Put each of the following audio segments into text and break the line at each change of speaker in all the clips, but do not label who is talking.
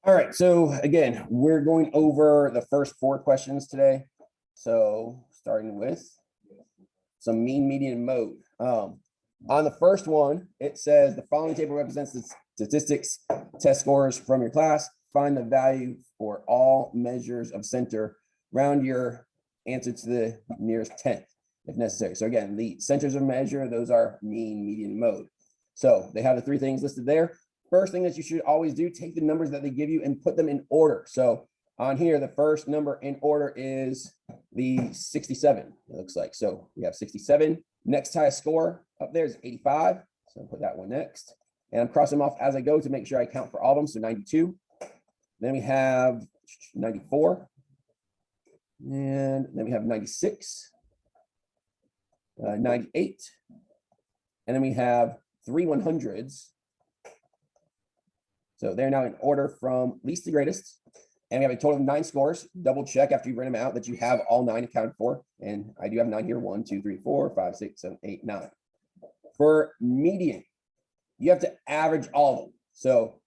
All right, so again, we're going over the first four questions today. So starting with some mean, median, and mode. On the first one, it says the following table represents the statistics test scores from your class. Find the value for all measures of center. Round your answer to the nearest tenth if necessary. So again, the centers of measure, those are mean, median, mode. So they have the three things listed there. First thing that you should always do, take the numbers that they give you and put them in order. So on here, the first number in order is the 67, it looks like. So we have 67. Next highest score up there is 85. So I'll put that one next. And I'm crossing them off as I go to make sure I count for all of them. So 92. Then we have 94. And then we have 96. 98. And then we have 3 100s. So they're now in order from least to greatest. And we have a total of 9 scores. Double check after you've written them out that you have all 9 accounted for. And I do have 9 here. 1, 2, 3, 4, 5, 6, 7, 8, 9. For median, you have to average all of them. So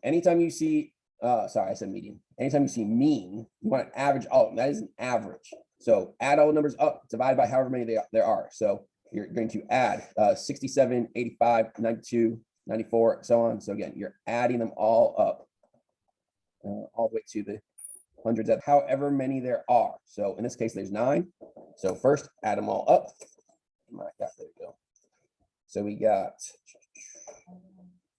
anytime you see, sorry, I said median. Anytime you see mean, you want to average all of them. That is an average. So add all the numbers up, divide by however many there are. So you're going to add 67, 85, 92, 94, so on. So again, you're adding them all up, all the way to the hundreds of however many there are. So in this case, there's 9. So first, add them all up. There we go. So we got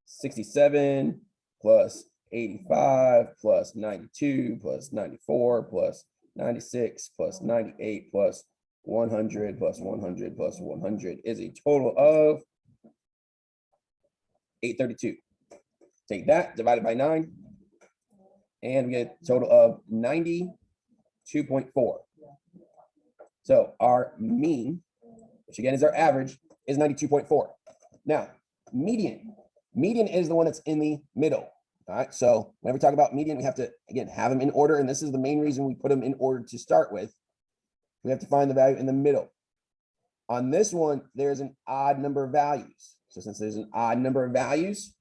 67 plus 85 plus 92 plus 94 plus 96 plus 98 plus 100 plus 100 plus 100 is a total of 832. Take that, divide it by 9, and we get a total of 92.4. So our mean, which again is our average, is 92.4. Now, median is the one that's in the middle. All right, so whenever we talk about median, we have to, again, have them in order, and this is the main reason we put them in order to start with. We have to find the value in the middle. On this one, there's an odd number of values. So since there's an odd number of values,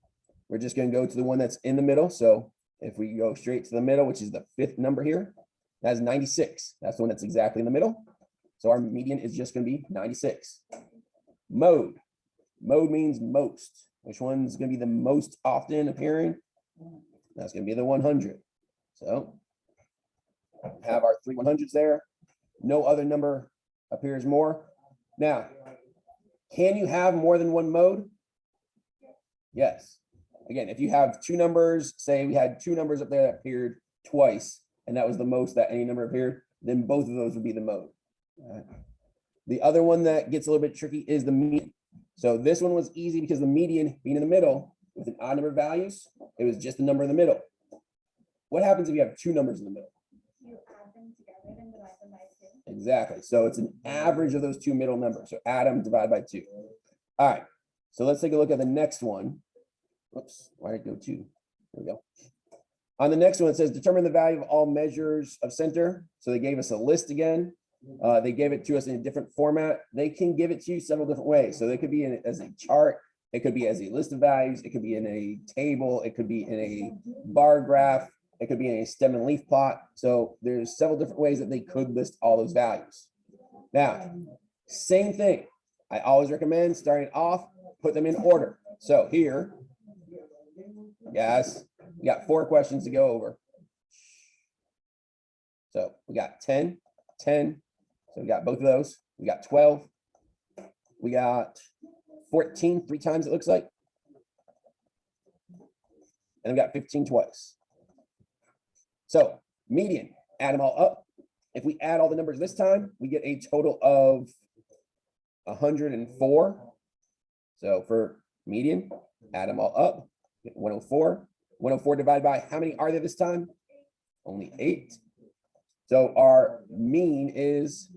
we're just going to go to the one that's in the middle. So if we go straight to the middle, which is the 5th number here, that's 96. That's the one that's exactly in the middle. So our median is just going to be 96. Mode means most. Which one's going to be the most often appearing? That's going to be the 100. So have our 3 100s there. No other number appears more. Now, can you have more than one mode? Yes. Again, if you have 2 numbers, say we had 2 numbers up there that appeared twice, and that was the most that any number appeared, then both of those would be the mode. The other one that gets a little bit tricky is the median. So this one was easy because the median being in the middle with an odd number of values, it was just the number in the middle. What happens if you have 2 numbers in the middle?
You add them together and divide them by 2.
Exactly. So it's an average of those 2 middle numbers. So add them, divide by 2. All right. So let's take a look at the next one. Oops, why did it go 2? There we go. On the next one, it says determine the value of all measures of center. So they gave us a list again. They gave it to us in a different format. They can give it to you several different ways. So they could be as a chart. It could be as a list of values. It could be in a table. It could be in a bar graph. It could be in a stem and leaf plot. So there's several different ways that they could list all those values. Now, same thing. I always recommend starting off, put them in order. So here, yes, we got 4 questions to go over. So we got 10, 10. So we got both of those. We got 12. We got 14 3 times, it looks like. And we got 15 twice. So median, add them all up. If we add all the numbers this time, we get a total of 104. So for median, add them all up, get 104. 104 divided by how many are there this time? Only 8. So our mean is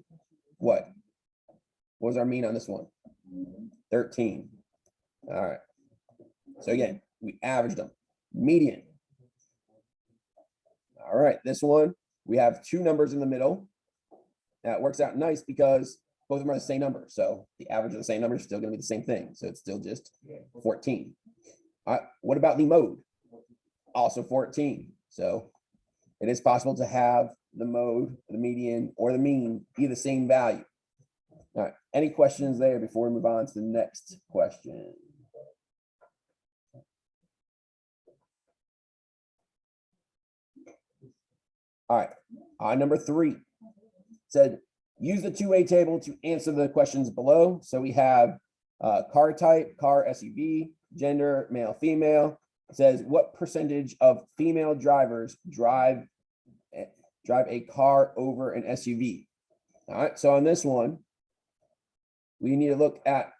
what? What was our mean on this one? 13. All right. So again, we averaged them. Median. All right, this one, we have 2 numbers in the middle. That works out nice because both of them are the same number. So the average of the same number is still going to be the same thing. So it's still just 14. All right, what about the mode? also 14. So it is possible to have the mode, the median, or the mean be the same value. All right, any questions there before we move on to the next question? All right, number 3 said, use the two-way table to answer the questions below. So we have car type, car SUV, gender, male, female. It says, what percentage of female drivers drive a car over an SUV? All right, so on this one, we need to look at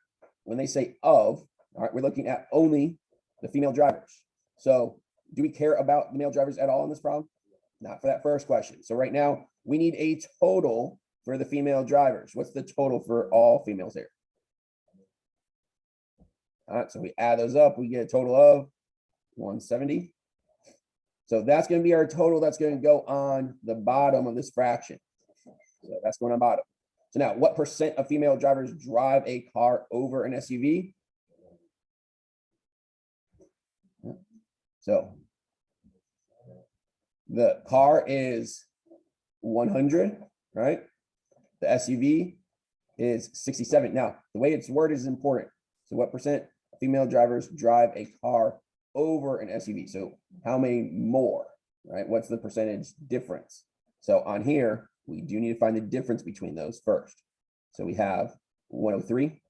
when they say of, all right, we're looking at only the female drivers. So do we care about the male drivers at all in this problem? Not for that first question. So right now we need a total for the female drivers. What's the total for all females here? All right, so we add those up, we get a total of 170. So that's going to be our total that's going to go on the bottom of this fraction. So that's going on bottom. So now, what percent of female drivers drive a car over an SUV? So the car is 100, right? The SUV is 67. Now, the way it's worded is important. So what percent of female drivers drive a car over an SUV? So how many more, right? What's the percentage difference? So on here, we do need to find the difference between those first. So we have 103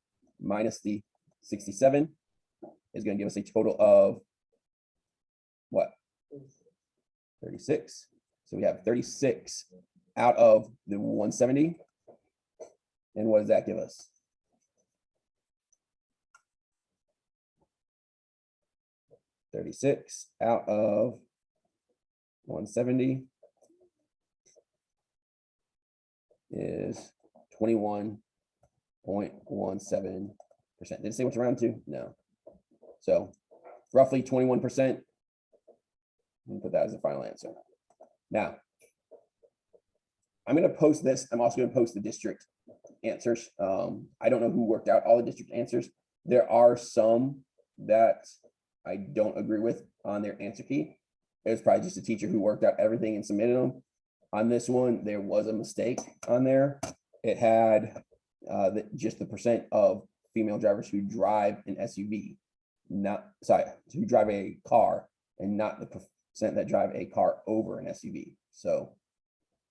minus the 67 is going to give us a total of what? 36. So we have 36 out of the 170. And what does that give us? $36 out of 170 is 21.17%. Did it say what's around to? No. So roughly 21%. Put that as the final answer. Now, I'm going to post this. I'm also going to post the district answers. I don't know who worked out all the district answers. There are some that I don't agree with on their answer key. It was probably just a teacher who worked out everything and submitted them. On this one, there was a mistake on there. It had just the percent of female drivers who drive an SUV, who drive a car, and not the percent that drive a car over an SUV. So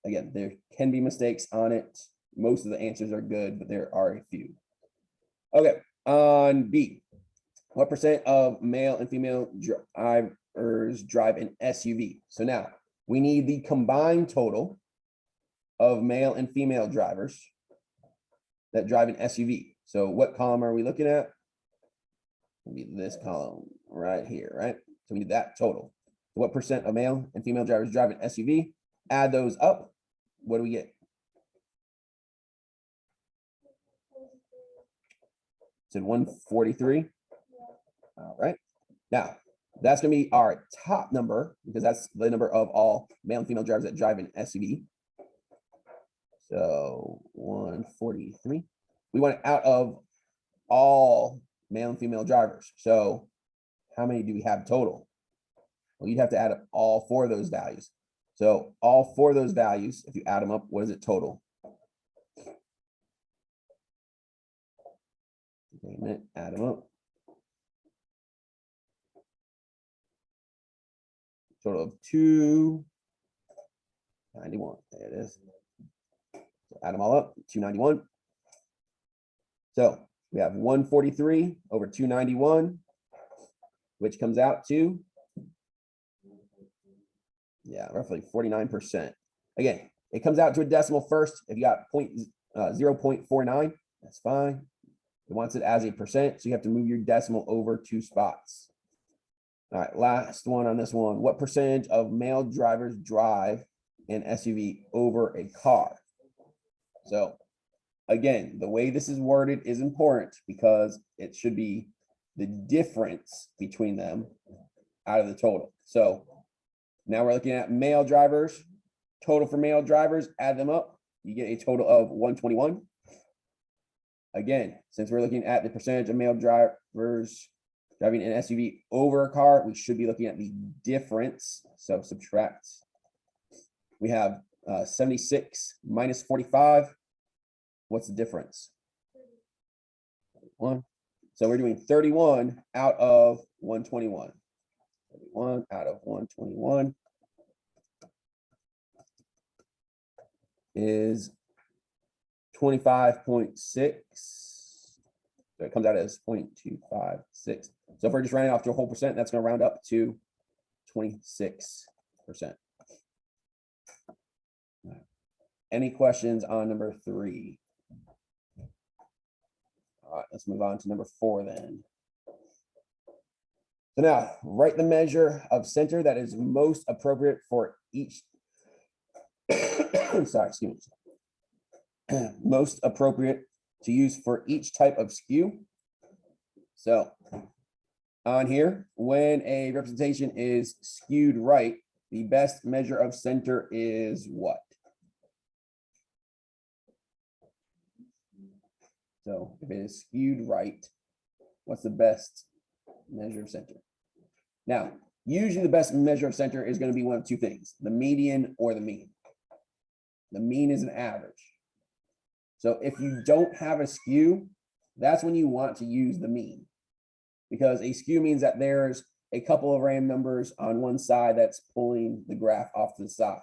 again, there can be mistakes on it. Most of the answers are good, but there are a few. Okay, on B, what percent of male and female drivers drive an SUV? So now we need the combined total of male and female drivers that drive an SUV. So what column are we looking at? It'll be this column right here, right? So we need that total. So what percent of male and female drivers drive an SUV? Add those up. What do we get? Said 143. All right. Now, that's going to be our top number because that's the number of all male and female drivers that drive an SUV. So 143. We want it out of all male and female drivers. So how many do we have total? Well, you'd have to add up all four of those values. So all four of those values, if you add them up, what is it total? Wait a minute, add them up. Total of 291. There it is. So add them all up, 291. So we have 143 over 291, which comes out to, yeah, roughly 49%. Again, it comes out to a decimal first. If you got 0.49, that's fine. It wants it as a percent, so you have to move your decimal over 2 spots. All right, last one on this one. What percentage of male drivers drive an SUV over a car? So again, the way this is worded is important because it should be the difference between them out of the total. So now we're looking at male drivers, total for male drivers, add them up, you get a total of 121. Again, since we're looking at the percentage of male drivers Driving an SUV over a car, we should be looking at the difference. So subtract. We have 76 minus 45. What's the difference? 1. So we're doing 31 out of 121. 31 out of 121 is 25.6. So it comes out as 0.256. So if we're just rounding off to a whole percent, that's going to round up to 26%. Any questions on number 3? All right, let's move on to number 4 then. So now, write the measure of center that is most appropriate for each, sorry, excuse me, most appropriate to use for each type of skew. So on here, when a representation is skewed right, the best measure of center is what? So if it is skewed right, what's the best measure of center? Now, usually the best measure of center is going to be one of two things, the median or the mean. The mean is an average. So if you don't have a skew, that's when you want to use the mean, because a skew means that there's a couple of random numbers on one side that's pulling the graph off to the side.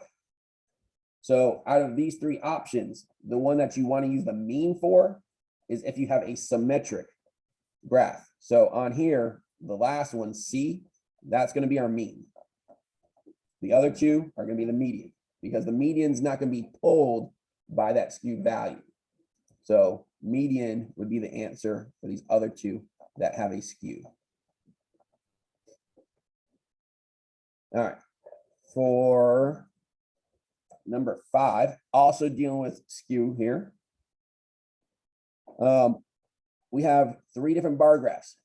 So out of these 3 options, the one that you want to use the mean for is if you have a symmetric graph. So on here, the last one, C, that's going to be our mean. The other 2 are going to be the median, because the median is not going to be pulled by that skewed value. So median would be the answer for these other 2 that have a skew. All right, for number 5, also dealing with skew here. We have 3 different bar graphs.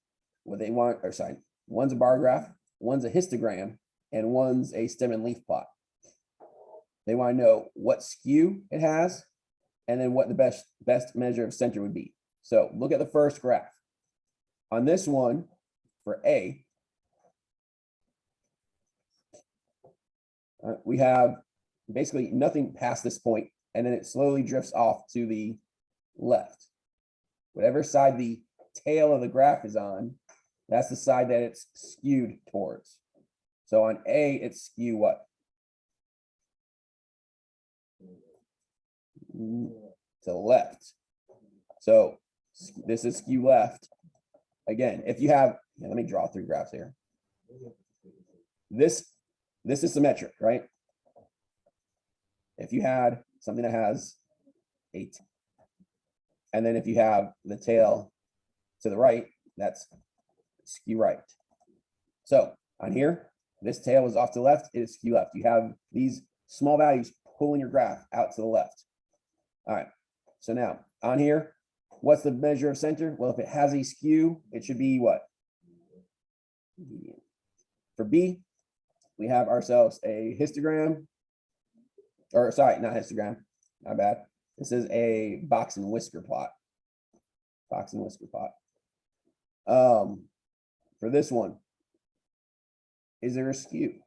What they want, or sorry, one's a bar graph, one's a histogram, and one's a stem and leaf plot. They want to know what skew it has, and then what the best measure of center would be. So look at the first graph. On this one, for A, we have basically nothing past this point, and then it slowly drifts off to the left. Whatever side the tail of the graph is on, that's the side that it's skewed towards. So on A, it's skew what? To the left. So this is skew left. Again, if you have, let me draw 3 graphs here. This is symmetric, right? If you had something that has 8, and then if you have the tail to the right, that's skew right. So on here, this tail is off to the left, it is skew left. You have these small values pulling your graph out to the left. All right, so now on here, what's the measure of center? Well, if it has a skew, it should be what? For B, we have ourselves a histogram, or sorry, not histogram, my bad. This is a box and whisker plot. Box and whisker plot. For this one, is there a skew?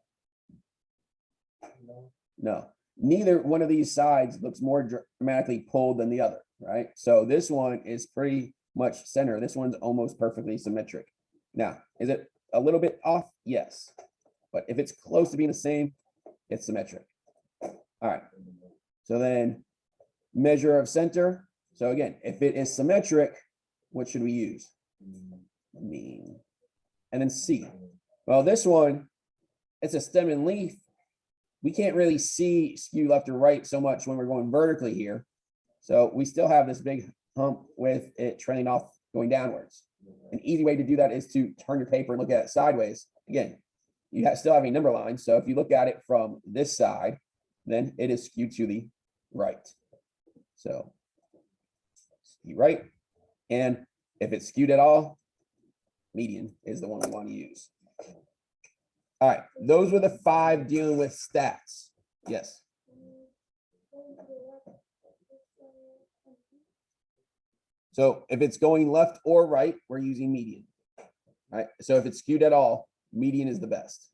No. Neither one of these sides looks more dramatically pulled than the other, right? So this one is pretty much center. This one's almost perfectly symmetric. Now, is it a little bit off? Yes. But if it's close to being the same, it's symmetric. All right. So then measure of center. So again, if it is symmetric, what should we use? Mean. And then C. Well, this one, it's a stem and leaf. We can't really see skew left or right so much when we're going vertically here. So we still have this big hump with it trending off, going downwards. An easy way to do that is to turn your paper and look at it sideways. Again, you still have a number line. So if you look at it from this side, then it is skewed to the right. So skew right. And if it's skewed at all, median is the one we want to use. All right, those were the 5 dealing with stats. Yes. So if it's going left or right, we're using median. right? So if it's skewed at all, median is the best.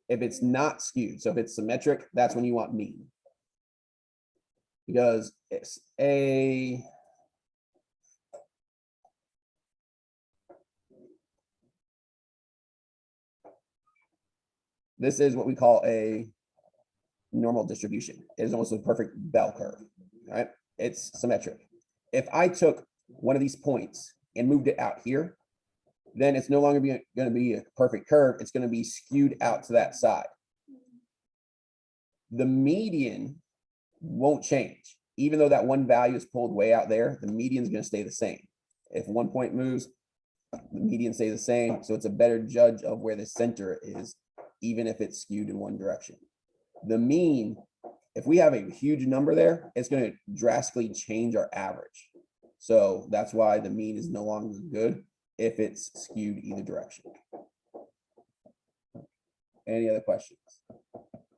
If it's not skewed, so if it's symmetric, that's when you want mean. Because it's this is what we call a normal distribution. It is almost a perfect bell curve, right? It's symmetric. If I took one of these points and moved it out here, then it's no longer going to be a perfect curve. It's going to be skewed out to that side. The median won't change. Even though that one value is pulled way out there, the median is going to stay the same. If one point moves, the median stays the same. So it's a better judge of where the center is, even if it's skewed in one direction. The mean, if we have a huge number there, it's going to drastically change our average. So that's why the mean is no longer good if it's skewed either direction. Any other questions?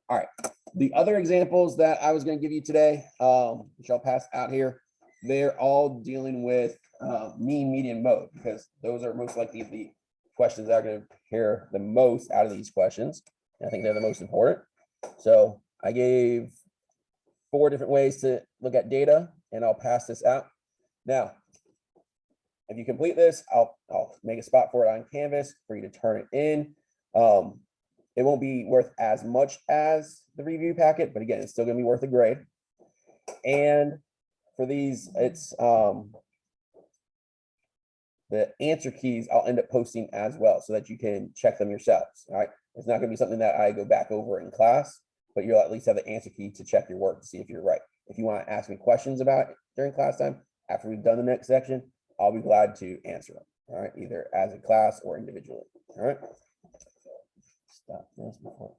All right. The other examples that I was going to give you today, which I'll pass out here, they're all dealing with mean, median, mode, because those are most likely the questions that are going to hear the most out of these questions. And I think they're the most important. So I gave 4 different ways to look at data, and I'll pass this out. Now, if you complete this, I'll make a spot for it on Canvas for you to turn it in. It won't be worth as much as the review packet, but again, it's still going to be worth a grade. And for these, it's the answer keys I'll end up posting as well so that you can check them yourselves. All right. It's not going to be something that I go back over in class, but you'll at least have the answer key to check your work to see if you're right. If you want to ask me questions about it during class time, after we've done the next section, I'll be glad to answer them. All right. Either as a class or individually. All right. Stop this before.